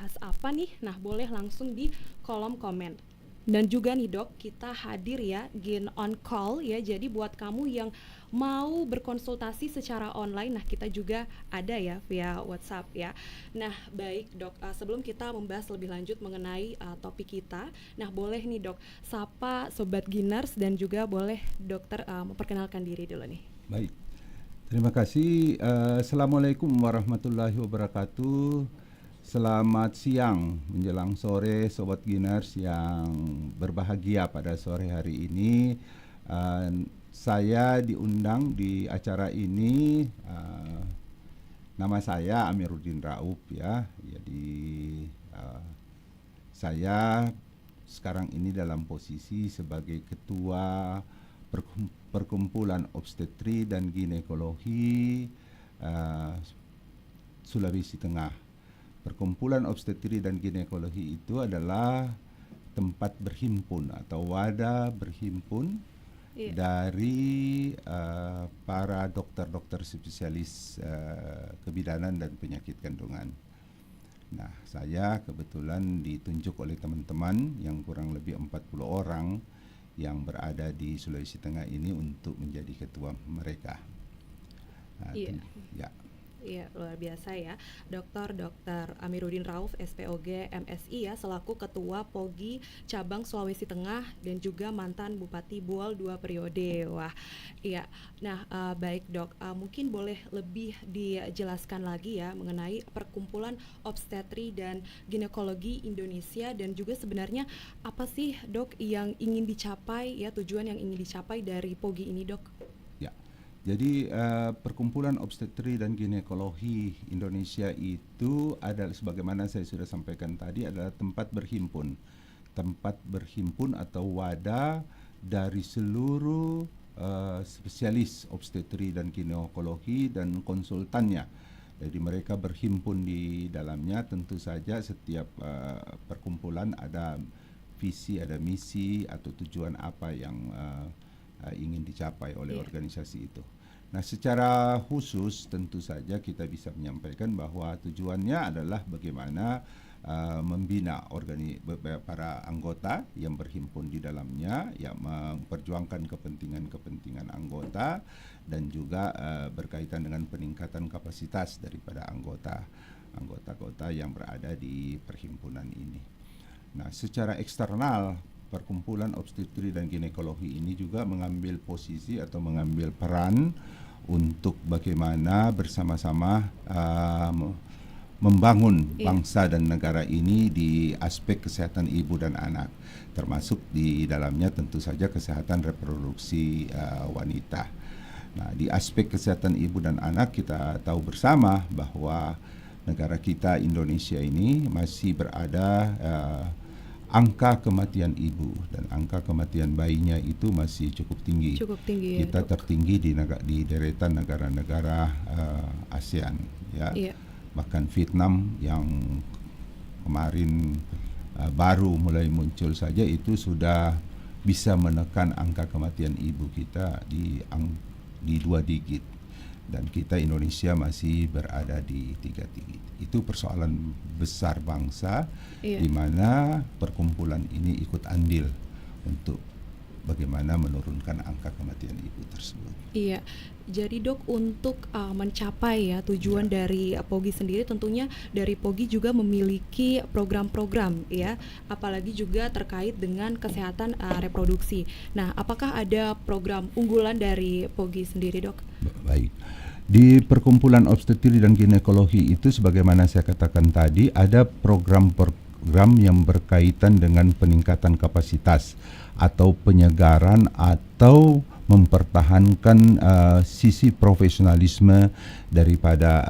bahas apa nih? Nah, boleh langsung di kolom komen. Dan juga nih dok, kita hadir ya Gin on call ya. Jadi buat kamu yang mau berkonsultasi secara online, nah kita juga ada ya via WhatsApp ya. Nah baik dok, sebelum kita membahas lebih lanjut mengenai topik kita, nah boleh nih dok, sapa Sobat Giners dan juga boleh dokter memperkenalkan diri dulu nih. Baik, terima kasih. Assalamualaikum warahmatullahi wabarakatuh. Selamat siang menjelang sore Sobat Giners yang berbahagia pada sore hari ini. Saya diundang di acara ini. Nama saya Amiruddin Rauf ya. Jadi saya sekarang ini dalam posisi sebagai ketua Perkumpulan Obstetri dan Ginekologi Sulawesi Tengah. Perkumpulan Obstetri dan Ginekologi itu adalah tempat berhimpun atau wadah berhimpun dari para dokter-dokter spesialis kebidanan dan penyakit kandungan. Nah, saya kebetulan ditunjuk oleh teman-teman yang kurang lebih 40 orang yang berada di Sulawesi Tengah ini untuk menjadi ketua mereka. Nah, ya. Iya, luar biasa ya. Dr. Amiruddin Rauf, SPOG, MSI ya, selaku Ketua POGI Cabang Sulawesi Tengah dan juga mantan Bupati Buol 2 periode. Wah, iya. Nah, baik dok, mungkin boleh lebih dijelaskan lagi ya mengenai Perkumpulan Obstetri dan Ginekologi Indonesia dan juga sebenarnya apa sih dok yang ingin dicapai ya, tujuan yang ingin dicapai dari POGI ini dok? Jadi Perkumpulan Obstetri dan Ginekologi Indonesia itu adalah, sebagaimana saya sudah sampaikan tadi, adalah tempat berhimpun atau wadah dari seluruh spesialis obstetri dan ginekologi dan konsultannya. Jadi mereka berhimpun di dalamnya. Tentu saja setiap perkumpulan ada visi, ada misi atau tujuan apa yang ingin dicapai oleh organisasi itu. Nah, secara khusus tentu saja kita bisa menyampaikan bahwa tujuannya adalah bagaimana membina para anggota yang berhimpun di dalamnya, yang memperjuangkan kepentingan anggota dan juga berkaitan dengan peningkatan kapasitas daripada anggota yang berada di perhimpunan ini. Nah, secara eksternal Perkumpulan Obstetri dan Ginekologi ini juga mengambil posisi atau mengambil peran untuk bagaimana bersama-sama membangun bangsa dan negara ini di aspek kesehatan ibu dan anak, termasuk di dalamnya tentu saja kesehatan reproduksi wanita. Nah, di aspek kesehatan ibu dan anak kita tahu bersama bahwa negara kita Indonesia ini masih berada angka kematian ibu dan angka kematian bayinya itu masih cukup tinggi. Kita tertinggi di deretan negara-negara ASEAN ya. Bahkan Vietnam yang kemarin baru mulai muncul saja itu sudah bisa menekan angka kematian ibu kita di 2 digit. Dan kita Indonesia masih berada di 3 digit. Itu persoalan besar bangsa di mana perkumpulan ini ikut andil untuk bagaimana menurunkan angka kematian ibu tersebut. Iya, jadi dok untuk mencapai ya tujuan dari POGI sendiri, tentunya dari POGI juga memiliki program-program ya, apalagi juga terkait dengan kesehatan reproduksi. Nah, apakah ada program unggulan dari POGI sendiri dok? Baik. Di Perkumpulan Obstetri dan Ginekologi itu sebagaimana saya katakan tadi, ada program-program yang berkaitan dengan peningkatan kapasitas atau penyegaran atau mempertahankan sisi profesionalisme daripada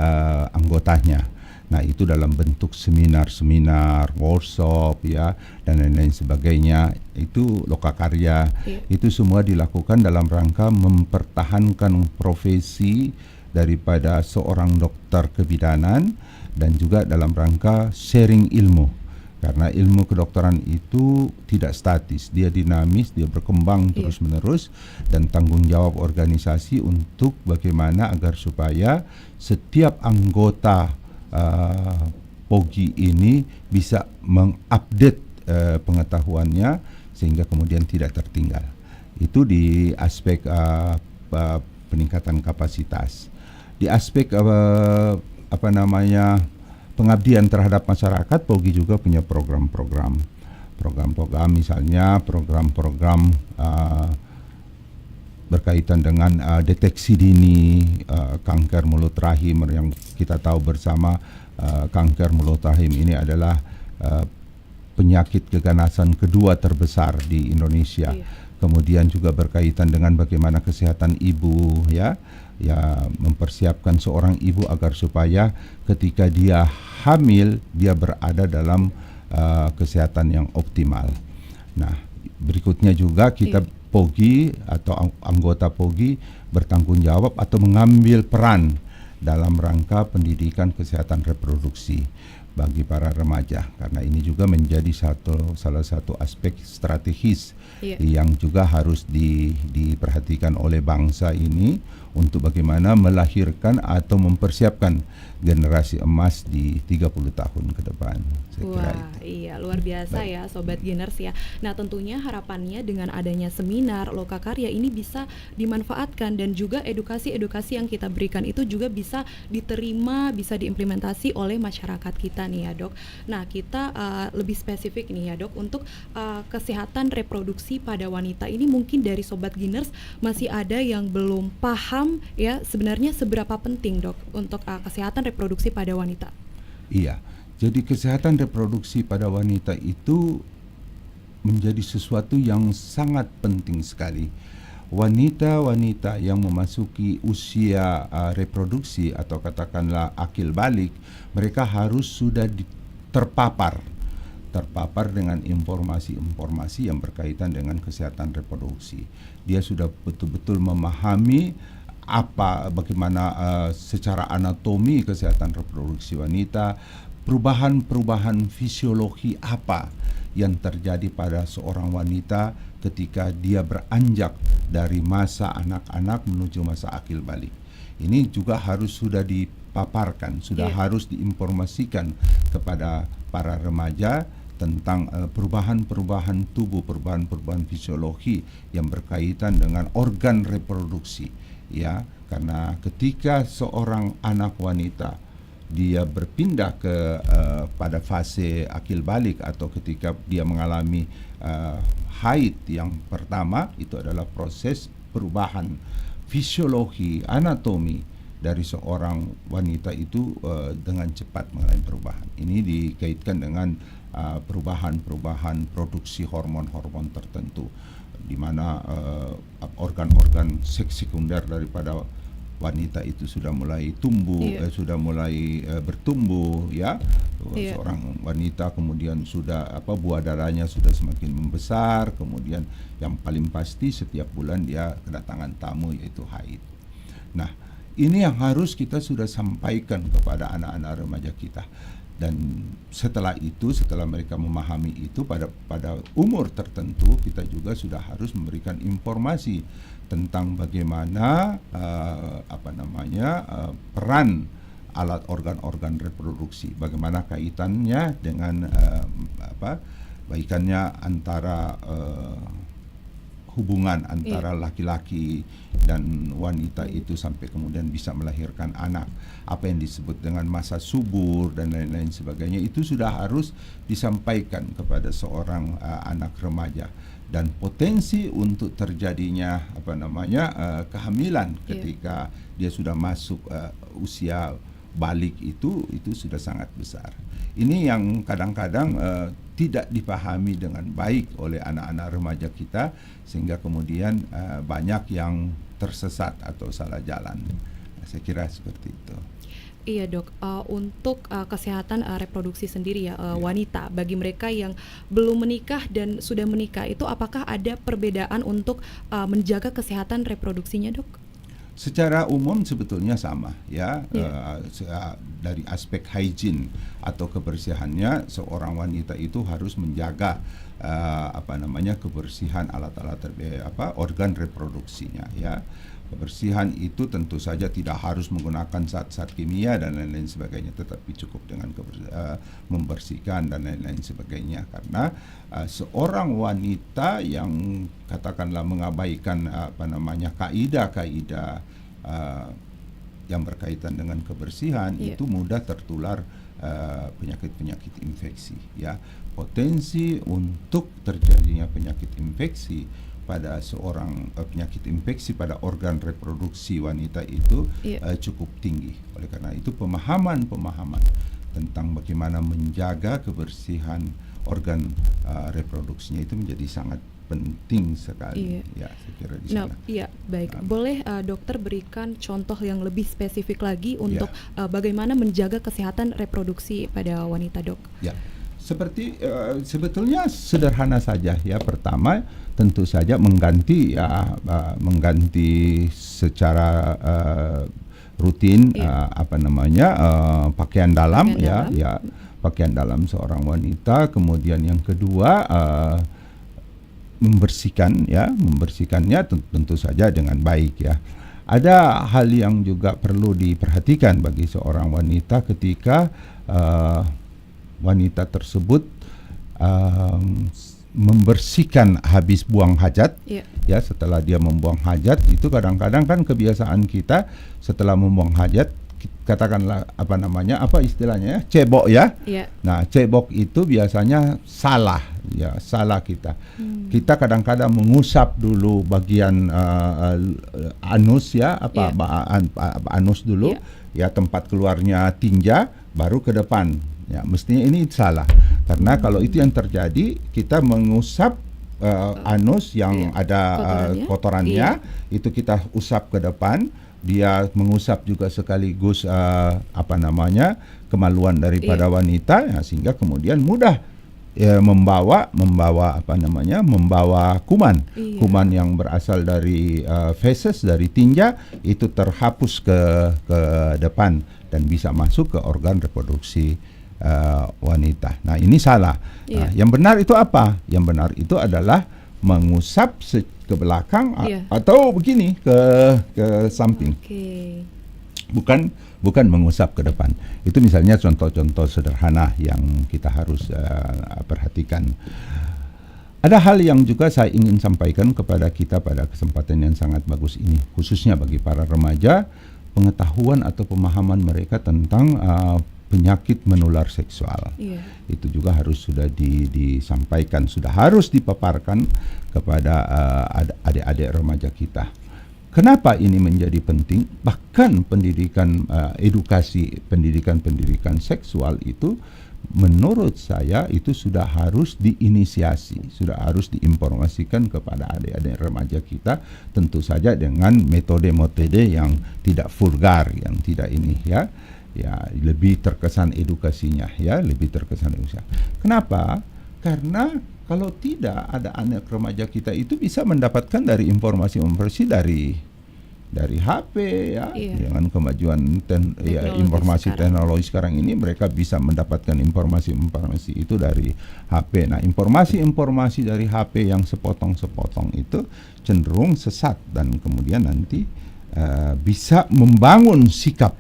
anggotanya. Nah, itu dalam bentuk seminar-seminar, workshop ya dan lain-lain sebagainya. Itu lokakarya. Itu semua dilakukan dalam rangka mempertahankan profesi daripada seorang dokter kebidanan dan juga dalam rangka sharing ilmu. Karena ilmu kedokteran itu tidak statis, dia dinamis, dia berkembang terus-menerus, dan tanggung jawab organisasi untuk bagaimana agar supaya setiap anggota POGI ini bisa mengupdate pengetahuannya sehingga kemudian tidak tertinggal. Itu di aspek peningkatan kapasitas. Di aspek pengabdian terhadap masyarakat, POGI juga punya program-program misalnya program-program berkaitan dengan deteksi dini kanker mulut rahim yang kita tahu bersama. Kanker mulut rahim ini adalah penyakit keganasan kedua terbesar di Indonesia. Kemudian juga berkaitan dengan bagaimana kesehatan ibu, ya mempersiapkan seorang ibu agar supaya ketika dia hamil dia berada dalam kesehatan yang optimal. Nah, berikutnya juga kita POGI atau anggota POGI bertanggung jawab atau mengambil peran dalam rangka pendidikan kesehatan reproduksi bagi para remaja, karena ini juga menjadi salah satu aspek strategis yang juga harus diperhatikan oleh bangsa ini untuk bagaimana melahirkan atau mempersiapkan generasi emas di 30 tahun ke depan. Saya kira itu. Iya, luar biasa. Baik. Ya Sobat Geners ya. Nah, tentunya harapannya dengan adanya seminar Lokakarya ini bisa dimanfaatkan dan juga edukasi-edukasi yang kita berikan itu juga bisa diterima, bisa diimplementasi oleh masyarakat kita nih ya Dok. Nah, kita lebih spesifik nih ya Dok untuk kesehatan reproduksi pada wanita ini, mungkin dari Sobat Geners masih ada yang belum paham ya sebenarnya seberapa penting Dok untuk kesehatan reproduksi pada wanita. Iya, jadi kesehatan reproduksi pada wanita itu menjadi sesuatu yang sangat penting sekali. Wanita-wanita yang memasuki usia reproduksi atau katakanlah akil balik, mereka harus sudah terpapar dengan informasi-informasi yang berkaitan dengan kesehatan reproduksi. Dia sudah betul-betul memahami bagaimana secara anatomi kesehatan reproduksi wanita, perubahan-perubahan fisiologi apa yang terjadi pada seorang wanita ketika dia beranjak dari masa anak-anak menuju masa akil balik. Ini juga harus sudah dipaparkan, sudah harus diinformasikan kepada para remaja tentang perubahan-perubahan tubuh, perubahan-perubahan fisiologi yang berkaitan dengan organ reproduksi. Ya, karena ketika seorang anak wanita dia berpindah pada fase akil balik atau ketika dia mengalami haid yang pertama, itu adalah proses perubahan fisiologi anatomi dari seorang wanita itu dengan cepat mengalami perubahan. Ini dikaitkan dengan perubahan-perubahan produksi hormon-hormon tertentu, di mana organ-organ sekunder daripada wanita itu sudah mulai tumbuh, sudah mulai bertumbuh, ya. Seorang wanita kemudian sudah buah darahnya sudah semakin membesar, kemudian yang paling pasti setiap bulan dia kedatangan tamu yaitu haid. Nah, ini yang harus kita sudah sampaikan kepada anak-anak remaja kita. Dan setelah itu, setelah mereka memahami itu pada umur tertentu, kita juga sudah harus memberikan informasi tentang bagaimana peran alat organ-organ reproduksi, bagaimana kaitannya dengan baikannya antara hubungan antara laki-laki dan wanita itu sampai kemudian bisa melahirkan anak. Apa yang disebut dengan masa subur dan lain-lain sebagainya itu sudah harus disampaikan kepada seorang anak remaja. Dan potensi untuk terjadinya kehamilan ketika dia sudah masuk usia balik itu sudah sangat besar. Ini yang kadang-kadang tidak dipahami dengan baik oleh anak-anak remaja kita, sehingga kemudian banyak yang tersesat atau salah jalan. Saya kira seperti itu. Iya Dok, untuk kesehatan reproduksi sendiri ya wanita, bagi mereka yang belum menikah dan sudah menikah itu apakah ada perbedaan untuk menjaga kesehatan reproduksinya Dok? Secara umum sebetulnya sama ya, dari aspek hygiene atau kebersihannya, seorang wanita itu harus menjaga kebersihan alat-alat organ reproduksinya ya. Kebersihan itu tentu saja tidak harus menggunakan zat-zat kimia dan lain-lain sebagainya, tetapi cukup dengan membersihkan dan lain-lain sebagainya. Karena seorang wanita yang katakanlah mengabaikan kaidah-kaidah yang berkaitan dengan kebersihan, itu mudah tertular penyakit-penyakit infeksi, ya. Potensi untuk terjadinya penyakit infeksi pada seorang penyakit infeksi pada organ reproduksi wanita itu cukup tinggi. Oleh karena itu pemahaman tentang bagaimana menjaga kebersihan organ reproduksinya itu menjadi sangat penting sekali. Ya, saya kira di sana. Baik. Boleh dokter berikan contoh yang lebih spesifik lagi untuk bagaimana menjaga kesehatan reproduksi pada wanita, Dok? Ya. Seperti sebetulnya sederhana saja, ya. Pertama tentu saja mengganti secara rutin pakaian dalam. Pakaian dalam seorang wanita. Kemudian yang kedua membersihkannya tentu saja dengan baik, ya. Ada hal yang juga perlu diperhatikan bagi seorang wanita ketika wanita tersebut membersihkan habis buang hajat, ya. Setelah dia membuang hajat, itu kadang-kadang kan kebiasaan kita setelah membuang hajat, katakanlah apa istilahnya, cebok, ya. Nah, cebok itu biasanya salah kita. Kita kadang-kadang mengusap dulu bagian anus, ya, anus dulu, ya, tempat keluarnya tinja, baru ke depan. Ya, mestinya ini salah, karena kalau itu yang terjadi, kita mengusap anus yang ada kotorannya, itu kita usap ke depan. Dia mengusap juga sekaligus kemaluan daripada wanita, ya, sehingga kemudian mudah membawa kuman yang berasal dari feses, dari tinja, itu terhapus ke depan dan bisa masuk ke organ reproduksi wanita. Nah, ini salah. Nah, yang benar itu apa? Yang benar itu adalah mengusap ke belakang atau begini ke samping. Bukan mengusap ke depan. Itu misalnya contoh-contoh sederhana yang kita harus perhatikan. Ada hal yang juga saya ingin sampaikan kepada kita pada kesempatan yang sangat bagus ini, khususnya bagi para remaja, pengetahuan atau pemahaman mereka tentang penyakit menular seksual. Itu juga harus sudah disampaikan, sudah harus dipaparkan kepada adik-adik remaja kita. Kenapa ini menjadi penting? Bahkan pendidikan pendidikan seksual itu menurut saya itu sudah harus diinisiasi, sudah harus diinformasikan kepada adik-adik remaja kita, tentu saja dengan metode-metode yang tidak vulgar, yang tidak ini, ya. Ya, lebih terkesan edukasinya, ya, lebih terkesan edukasi. Kenapa? Karena kalau tidak, ada anak remaja kita itu bisa mendapatkan dari informasi dari HP, ya, dengan kemajuan informasi teknologi sekarang ini, mereka bisa mendapatkan informasi itu dari HP. Nah, informasi dari HP yang sepotong-sepotong itu cenderung sesat dan kemudian nanti bisa membangun sikap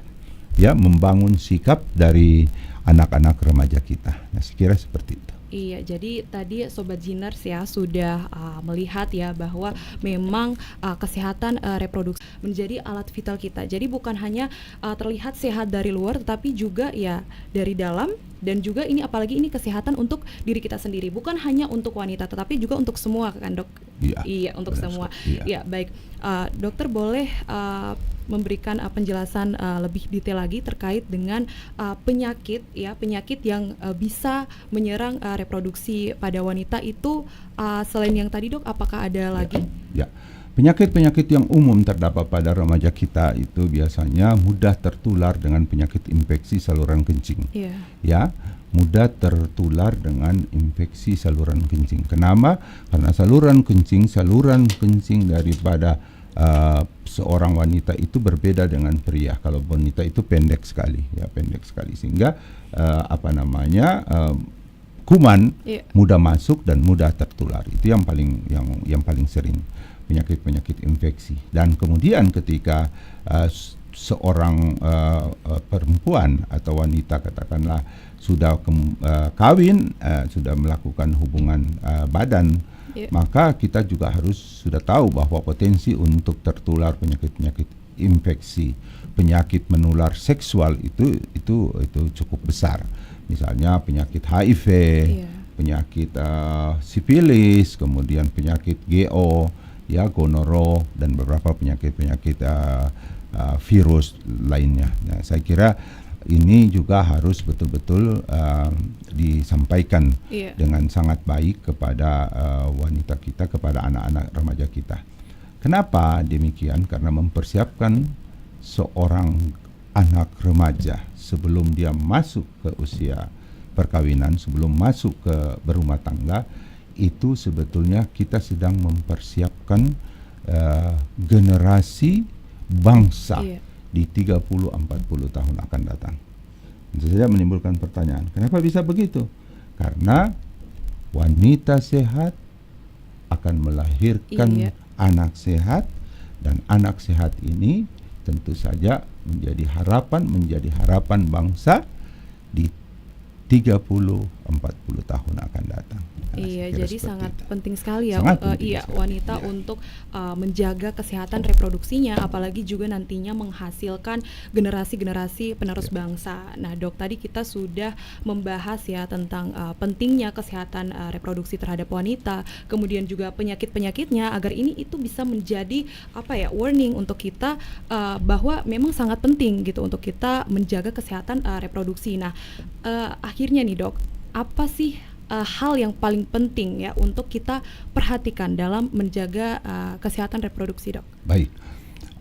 dari anak-anak remaja kita. Nah, saya kira seperti itu. Iya, jadi tadi Sobat Ziners ya sudah melihat ya bahwa memang kesehatan reproduksi menjadi alat vital kita. Jadi bukan hanya terlihat sehat dari luar, tetapi juga ya dari dalam, dan juga ini apalagi ini kesehatan untuk diri kita sendiri, bukan hanya untuk wanita tetapi juga untuk semua, kan, Dok? Iya, untuk semua. Iya, baik. Dokter boleh memberikan penjelasan lebih detail lagi terkait dengan penyakit yang bisa menyerang reproduksi pada wanita itu, selain yang tadi, Dok, apakah ada lagi? Ya. Penyakit-penyakit yang umum terdapat pada remaja kita itu biasanya mudah tertular dengan penyakit infeksi saluran kencing. Ya, mudah tertular dengan infeksi saluran kencing. Kenapa? Karena saluran kencing daripada seorang wanita itu berbeda dengan pria. Kalau wanita itu pendek sekali, sehingga kuman mudah masuk dan mudah tertular. Itu yang paling sering. penyakit-penyakit infeksi. Dan kemudian ketika seorang perempuan atau wanita katakanlah sudah kawin, sudah melakukan hubungan badan, maka kita juga harus sudah tahu bahwa potensi untuk tertular penyakit-penyakit infeksi, penyakit menular seksual itu cukup besar. Misalnya penyakit HIV, penyakit sifilis, kemudian penyakit GO, ya gonoro, dan beberapa penyakit-penyakit virus lainnya. Nah, saya kira ini juga harus betul-betul disampaikan dengan sangat baik kepada wanita kita, kepada anak-anak remaja kita. Kenapa demikian? Karena mempersiapkan seorang anak remaja sebelum dia masuk ke usia perkawinan, sebelum masuk ke berumah tangga, itu sebetulnya kita sedang mempersiapkan generasi bangsa di 30-40 tahun akan datang. Tentu saja menimbulkan pertanyaan, kenapa bisa begitu? Karena wanita sehat akan melahirkan anak sehat, dan anak sehat ini tentu saja menjadi harapan bangsa di 30-40 tahun akan datang. Iya, jadi sangat penting sekali ya wanita ya, untuk menjaga kesehatan reproduksinya, apalagi juga nantinya menghasilkan generasi-generasi penerus bangsa. Nah, Dok, tadi kita sudah membahas ya tentang pentingnya kesehatan reproduksi terhadap wanita, kemudian juga penyakit-penyakitnya, agar ini itu bisa menjadi warning untuk kita bahwa memang sangat penting gitu untuk kita menjaga kesehatan reproduksi. Nah, akhirnya nih Dok, apa sih hal yang paling penting ya untuk kita perhatikan dalam menjaga kesehatan reproduksi, Dok? Baik.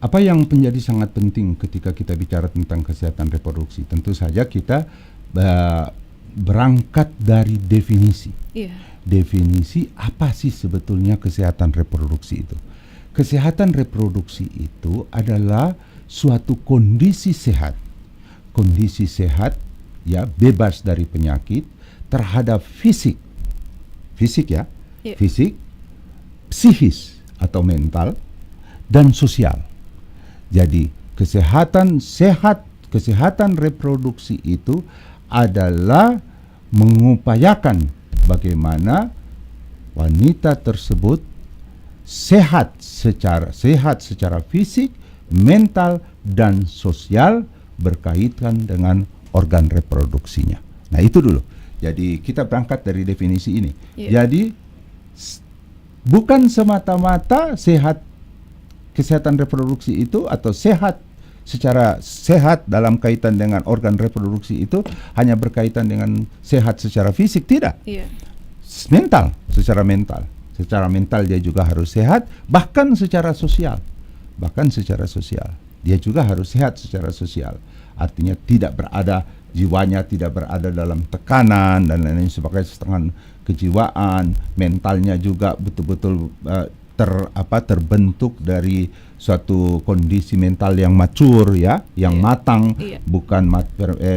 Apa yang menjadi sangat penting ketika kita bicara tentang kesehatan reproduksi? Tentu saja kita berangkat dari definisi. Definisi apa sih sebetulnya kesehatan reproduksi itu? Kesehatan reproduksi itu adalah suatu kondisi sehat. Kondisi sehat ya, bebas dari penyakit terhadap fisik ya, fisik, psikis atau mental, dan sosial. Jadi kesehatan reproduksi itu adalah mengupayakan bagaimana wanita tersebut sehat secara fisik, mental, dan sosial berkaitan dengan organ reproduksinya. Nah, itu dulu. Jadi kita berangkat dari definisi ini. Jadi bukan semata-mata kesehatan reproduksi itu atau secara sehat dalam kaitan dengan organ reproduksi itu hanya berkaitan dengan sehat secara fisik, tidak. Mental, secara mental dia juga harus sehat, bahkan secara sosial. Dia juga harus sehat secara sosial. Artinya jiwanya tidak berada dalam tekanan dan lain-lain sebagainya, setengah kejiwaan, mentalnya juga betul-betul terbentuk dari suatu kondisi mental yang mature ya, yang matang, bukan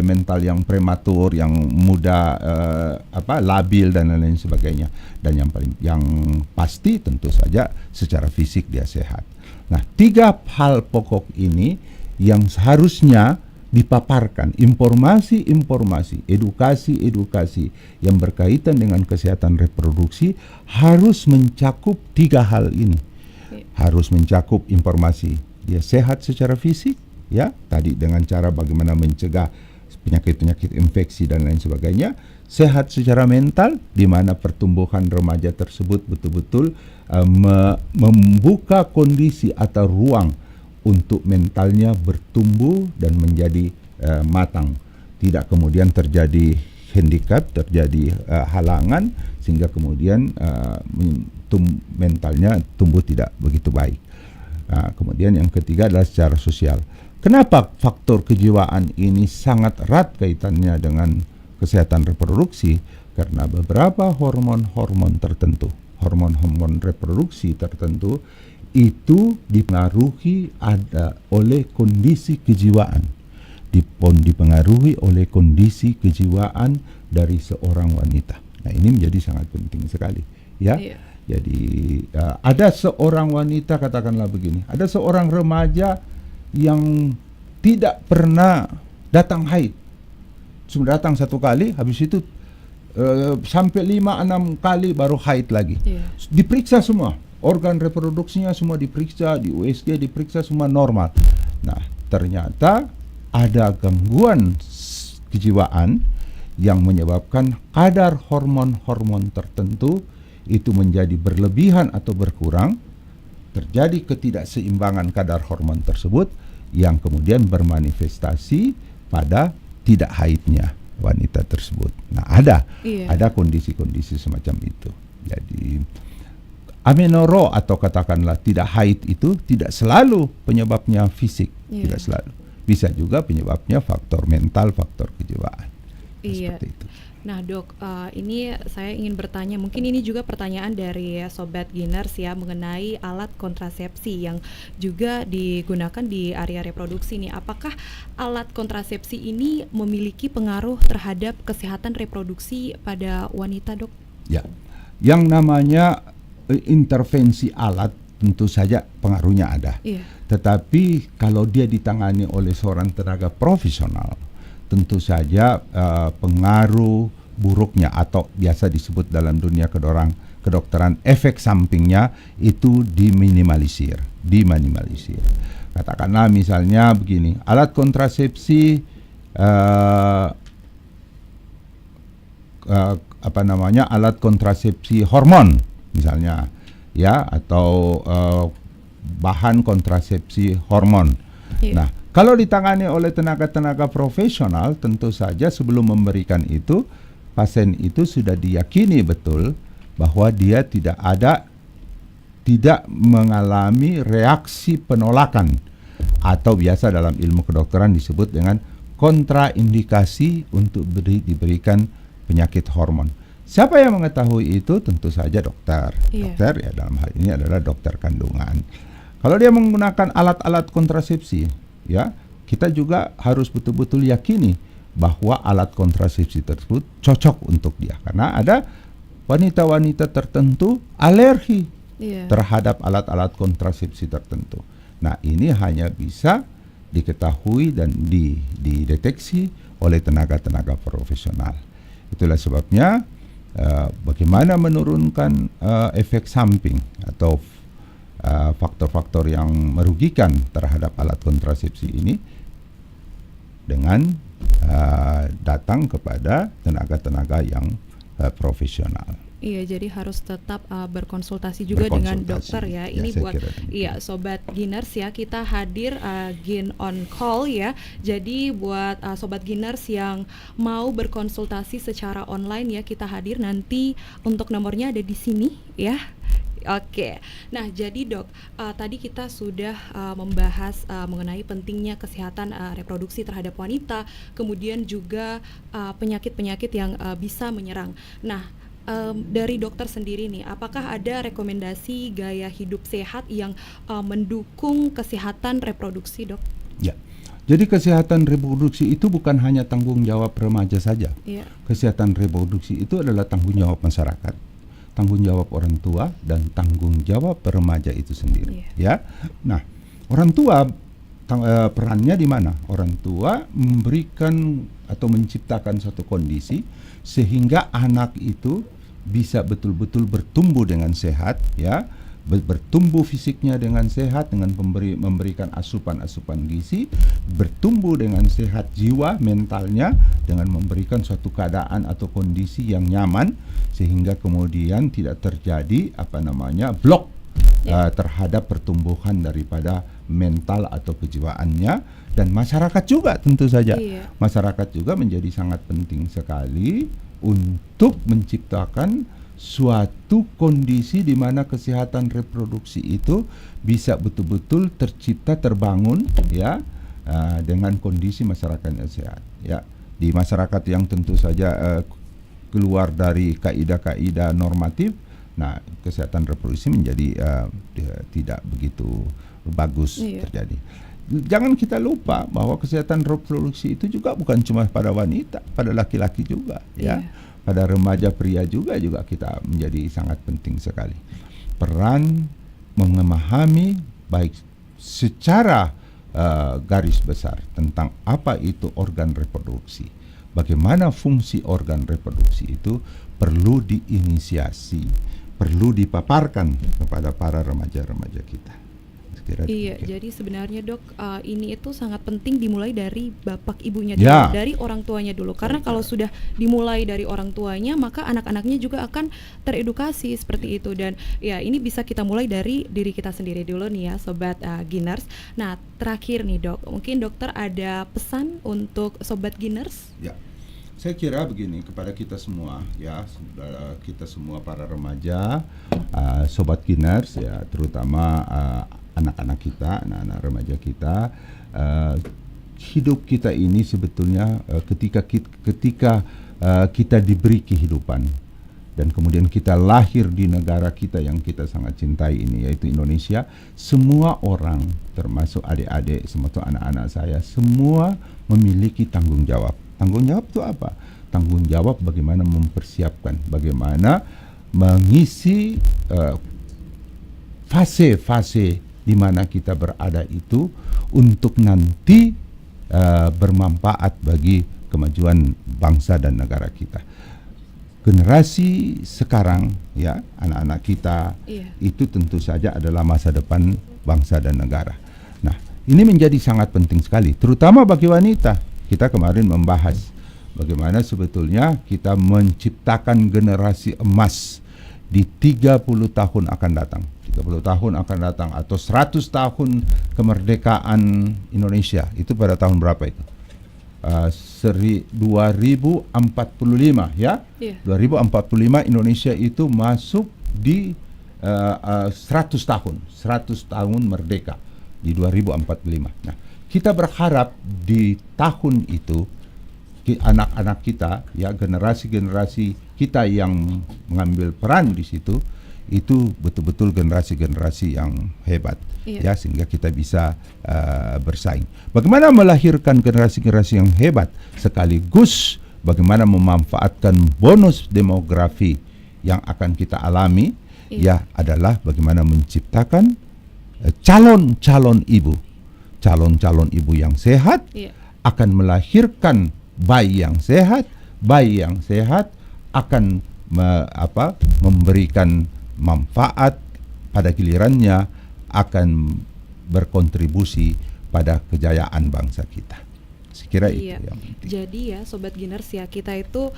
mental yang prematur, yang mudah labil dan lain-lain sebagainya. Dan yang pasti tentu saja secara fisik dia sehat. Nah, 3 hal pokok ini yang seharusnya dipaparkan, informasi-informasi, edukasi yang berkaitan dengan kesehatan reproduksi harus mencakup 3 hal ini. Harus mencakup informasi dia sehat secara fisik, ya, tadi dengan cara bagaimana mencegah penyakit-penyakit infeksi dan lain sebagainya. Sehat secara mental, di mana pertumbuhan remaja tersebut betul-betul membuka kondisi atau ruang untuk mentalnya bertumbuh dan menjadi matang, tidak kemudian terjadi handicap, terjadi halangan sehingga kemudian mentalnya tumbuh tidak begitu baik. Kemudian yang ketiga adalah secara sosial. Kenapa faktor kejiwaan ini sangat erat kaitannya dengan kesehatan reproduksi? Karena beberapa hormon-hormon tertentu, hormon-hormon reproduksi tertentu itu dipengaruhi oleh kondisi kejiwaan, dipengaruhi oleh kondisi kejiwaan dari seorang wanita. Nah, ini menjadi sangat penting sekali, ya. Iya. Jadi ada seorang wanita, katakanlah begini, ada seorang remaja yang tidak pernah datang haid. Sudah datang satu kali, habis itu sampai 5-6 kali baru haid lagi. Iya. Diperiksa semua, organ reproduksinya semua diperiksa, di USG diperiksa, semua normal. Nah, ternyata ada gangguan kejiwaan yang menyebabkan kadar hormon-hormon tertentu itu menjadi berlebihan atau berkurang, terjadi ketidakseimbangan kadar hormon tersebut yang kemudian bermanifestasi pada tidak haidnya wanita tersebut. Nah, ada kondisi-kondisi semacam itu. Jadi amenorrhea atau katakanlah tidak haid itu tidak selalu penyebabnya fisik, tidak selalu. Bisa juga penyebabnya faktor mental, faktor kejiwaan. Seperti itu. Nah dok, ini saya ingin bertanya, mungkin ini juga pertanyaan dari Sobat Giners ya, mengenai alat kontrasepsi yang juga digunakan di area reproduksi nih. Apakah alat kontrasepsi ini memiliki pengaruh terhadap kesehatan reproduksi pada wanita, dok? Ya, yang namanya intervensi alat tentu saja pengaruhnya ada. Tetapi kalau dia ditangani oleh seorang tenaga profesional, tentu saja pengaruh buruknya atau biasa disebut dalam dunia kedokteran efek sampingnya itu diminimalisir. Katakanlah misalnya begini, alat kontrasepsi alat kontrasepsi hormon misalnya, ya, atau bahan kontrasepsi hormon. Nah, kalau ditangani oleh tenaga-tenaga profesional, tentu saja sebelum memberikan itu, pasien itu sudah diyakini betul bahwa dia tidak mengalami reaksi penolakan atau biasa dalam ilmu kedokteran disebut dengan kontraindikasi untuk diberikan penyakit hormon. Siapa yang mengetahui itu? Tentu saja dokter. Dokter ya dalam hal ini adalah dokter kandungan. Kalau dia menggunakan alat-alat kontrasepsi, ya, kita juga harus betul-betul yakini bahwa alat kontrasepsi tersebut cocok untuk dia, karena ada wanita-wanita tertentu alergi terhadap alat-alat kontrasepsi tertentu. Nah, ini hanya bisa diketahui dan dideteksi oleh tenaga-tenaga profesional. Itulah sebabnya bagaimana menurunkan efek samping atau faktor-faktor yang merugikan terhadap alat kontrasepsi ini dengan datang kepada tenaga-tenaga yang profesional. Iya, jadi harus tetap berkonsultasi juga dengan dokter ya. Ini buat Sobat Giners ya, kita hadir Gin on call ya. Jadi buat Sobat Giners yang mau berkonsultasi secara online ya, kita hadir nanti, untuk nomornya ada di sini ya. Oke, nah jadi dok, tadi kita sudah membahas mengenai pentingnya kesehatan reproduksi terhadap wanita, kemudian juga penyakit-penyakit yang bisa menyerang. Nah, dari dokter sendiri nih, apakah ada rekomendasi gaya hidup sehat yang mendukung kesehatan reproduksi, dok? Ya, jadi kesehatan reproduksi itu bukan hanya tanggung jawab remaja saja. Kesehatan reproduksi itu adalah tanggung jawab masyarakat, tanggung jawab orang tua, dan tanggung jawab remaja itu sendiri. Ya, nah, orang tua perannya di mana? Orang tua memberikan atau menciptakan suatu kondisi sehingga anak itu bisa betul-betul bertumbuh dengan sehat, ya, bertumbuh fisiknya dengan sehat dengan memberikan asupan-asupan gizi, bertumbuh dengan sehat jiwa mentalnya dengan memberikan suatu keadaan atau kondisi yang nyaman sehingga kemudian tidak terjadi blok terhadap pertumbuhan daripada mental atau kejiwaannya. Dan masyarakat juga tentu saja masyarakat juga menjadi sangat penting sekali untuk menciptakan suatu kondisi di mana kesehatan reproduksi itu bisa betul-betul tercipta, terbangun, ya, dengan kondisi masyarakat yang sehat, ya. Di masyarakat yang tentu saja keluar dari kaidah-kaidah normatif, nah, kesehatan reproduksi menjadi tidak begitu bagus terjadi. Jangan kita lupa bahwa kesehatan reproduksi itu juga bukan cuma pada wanita, pada laki-laki juga, ya. pada remaja pria juga kita menjadi sangat penting sekali. Peran memahami baik secara garis besar tentang apa itu organ reproduksi, bagaimana fungsi organ reproduksi itu perlu diinisiasi, perlu dipaparkan kepada para remaja-remaja kita. Iya, jadi sebenarnya dok, ini itu sangat penting dimulai dari bapak ibunya Ya. dulu, dari orang tuanya dulu. Karena kalau sudah dimulai dari orang tuanya, maka anak-anaknya juga akan teredukasi seperti itu. Dan ya ini bisa kita mulai dari diri kita sendiri dulu nih ya, sobat Giners. Nah terakhir nih dok, mungkin dokter ada pesan untuk sobat Giners? Ya, saya kira begini kepada kita semua ya, kita semua para remaja, sobat Giners ya, terutama anak-anak kita, anak-anak remaja kita, hidup kita ini sebetulnya ketika kita diberi kehidupan dan kemudian kita lahir di negara kita yang kita sangat cintai ini, yaitu Indonesia, semua orang termasuk adik-adik, termasuk anak-anak saya, semua memiliki tanggung jawab. Tanggung jawab itu apa? Tanggung jawab bagaimana mempersiapkan, bagaimana mengisi fase-fase di mana kita berada itu untuk nanti bermanfaat bagi kemajuan bangsa dan negara kita. Generasi sekarang ya, anak-anak kita itu tentu saja adalah masa depan bangsa dan negara. Nah, ini menjadi sangat penting sekali, terutama bagi wanita. Kita kemarin membahas bagaimana sebetulnya kita menciptakan generasi emas di 30 tahun akan datang. 30 tahun akan datang atau 100 tahun kemerdekaan Indonesia. Itu pada tahun berapa itu? 2045 ya. 2045 Indonesia itu masuk di 100 tahun merdeka di 2045. Nah, kita berharap di tahun itu anak-anak kita ya, generasi-generasi kita yang mengambil peran di situ itu betul-betul generasi-generasi yang hebat ya, sehingga kita bisa bersaing. Bagaimana melahirkan generasi-generasi yang hebat sekaligus bagaimana memanfaatkan bonus demografi yang akan kita alami ya, adalah bagaimana menciptakan calon-calon ibu yang sehat akan melahirkan bayi yang sehat akan memberikan manfaat pada gilirannya, akan berkontribusi pada kejayaan bangsa kita. Saya kira itu yang penting. Jadi ya sobat Giners ya, kita itu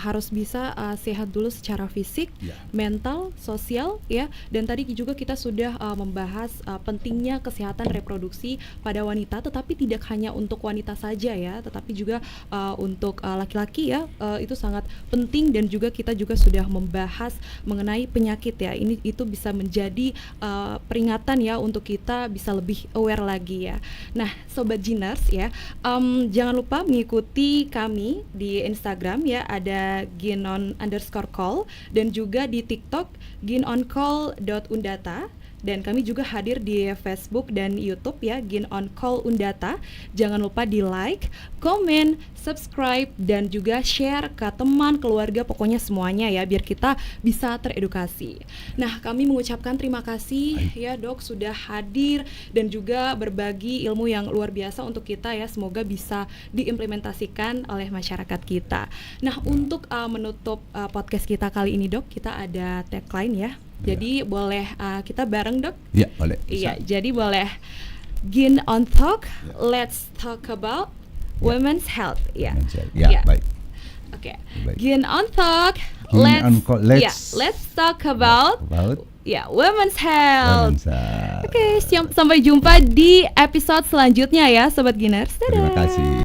harus bisa sehat dulu secara fisik, mental, sosial ya. Dan tadi juga kita sudah membahas pentingnya kesehatan reproduksi pada wanita, tetapi tidak hanya untuk wanita saja ya, tetapi juga untuk laki-laki ya, itu sangat penting. Dan juga kita juga sudah membahas mengenai penyakit ya. Itu bisa menjadi peringatan ya untuk kita bisa lebih aware lagi ya. Nah sobat Giners ya, jangan lupa mengikuti kami di Instagram ya, ada ginon_call, dan juga di TikTok ginoncall.undata. Dan kami juga hadir di Facebook dan YouTube ya, Ginoncall Undata. Jangan lupa di like, komen, subscribe, dan juga share ke teman, keluarga, pokoknya semuanya ya, biar kita bisa teredukasi. Nah, kami mengucapkan terima kasih ya dok sudah hadir dan juga berbagi ilmu yang luar biasa untuk kita ya. Semoga bisa diimplementasikan oleh masyarakat kita. Nah, untuk menutup podcast kita kali ini dok, kita ada tagline ya. Jadi boleh kita bareng dok? Iya boleh. Iya, jadi boleh Gin on Talk, let's talk about women's health. Ya, baik. Oke. Gin on Talk, let's talk about women's health. Oke, sampai jumpa di episode selanjutnya ya sobat Giners. Dadah. Terima kasih.